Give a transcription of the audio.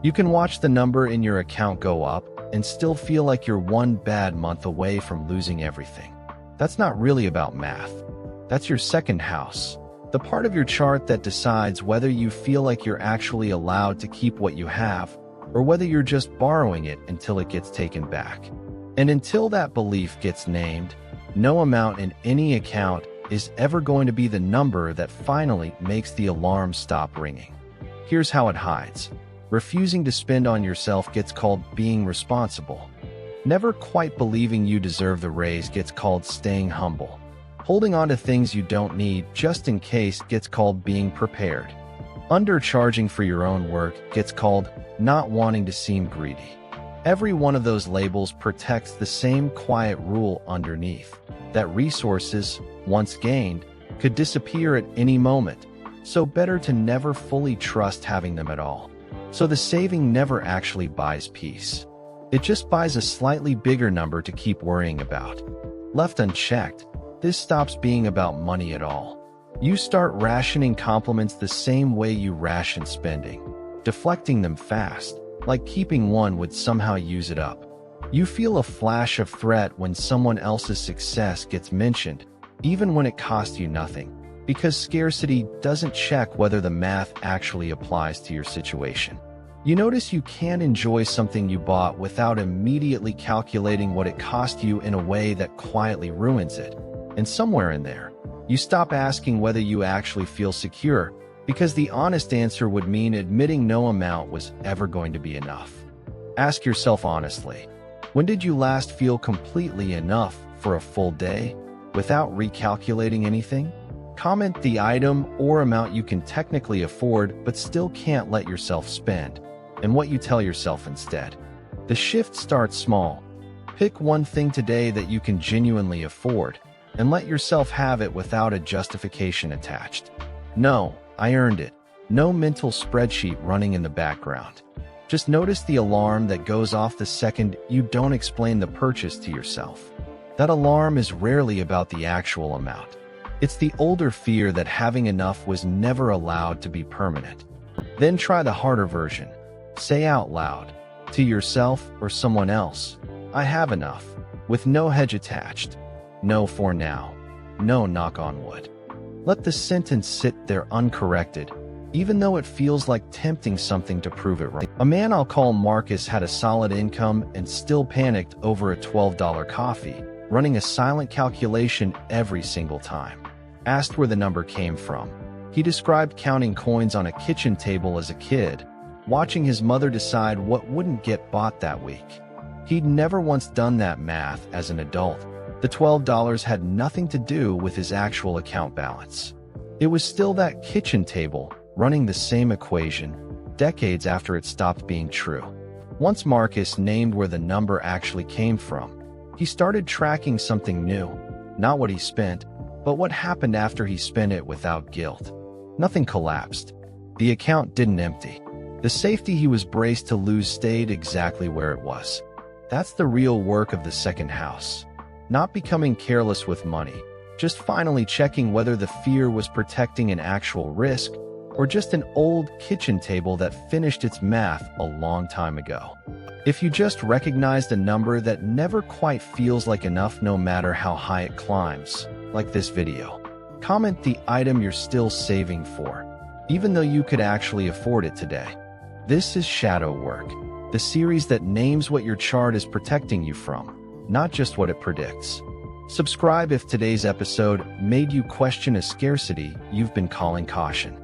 You can watch the number in your account go up and still feel like you're one bad month away from losing everything. That's not really about math. That's your second house, the part of your chart that decides whether you feel like you're actually allowed to keep what you have or whether you're just borrowing it until it gets taken back. And until that belief gets named, no amount in any account is ever going to be the number that finally makes the alarm stop ringing. Here's how it hides. Refusing to spend on yourself gets called being responsible. Never quite believing you deserve the raise gets called staying humble. Holding on to things you don't need just in case gets called being prepared. Undercharging for your own work gets called not wanting to seem greedy. Every one of those labels protects the same quiet rule underneath, that resources, once gained, could disappear at any moment, so better to never fully trust having them at all. So the saving never actually buys peace. It just buys a slightly bigger number to keep worrying about. Left unchecked, this stops being about money at all. You start rationing compliments the same way you ration spending, deflecting them fast, like keeping one would somehow use it up. You feel a flash of threat when someone else's success gets mentioned, even when it costs you nothing, because scarcity doesn't check whether the math actually applies to your situation. You notice you can't enjoy something you bought without immediately calculating what it cost you in a way that quietly ruins it. And somewhere in there, you stop asking whether you actually feel secure, because the honest answer would mean admitting no amount was ever going to be enough. Ask yourself honestly, when did you last feel completely enough for a full day without recalculating anything? Comment the item or amount you can technically afford but still can't let yourself spend, and what you tell yourself instead. The shift starts small. Pick one thing today that you can genuinely afford, and let yourself have it without a justification attached. No, I earned it. No mental spreadsheet running in the background. Just notice the alarm that goes off the second you don't explain the purchase to yourself. That alarm is rarely about the actual amount. It's the older fear that having enough was never allowed to be permanent. Then try the harder version. Say out loud, to yourself or someone else, I have enough, with no hedge attached. No for now. No knock on wood. Let the sentence sit there uncorrected, even though it feels like tempting something to prove it right. A man I'll call Marcus had a solid income and still panicked over a $12 coffee, running a silent calculation every single time. Asked where the number came from, he described counting coins on a kitchen table as a kid, watching his mother decide what wouldn't get bought that week. He'd never once done that math as an adult. The $12 had nothing to do with his actual account balance. It was still that kitchen table, running the same equation, decades after it stopped being true. Once Marcus named where the number actually came from, he started tracking something new, not what he spent, but what happened after he spent it without guilt. Nothing collapsed. The account didn't empty. The safety he was braced to lose stayed exactly where it was. That's the real work of the second house. Not becoming careless with money, just finally checking whether the fear was protecting an actual risk or just an old kitchen table that finished its math a long time ago. If you just recognized a number that never quite feels like enough no matter how high it climbs, like this video, comment the item you're still saving for, even though you could actually afford it today. This is Shadow Work, the series that names what your chart is protecting you from, not just what it predicts. Subscribe if today's episode made you question a scarcity you've been calling caution.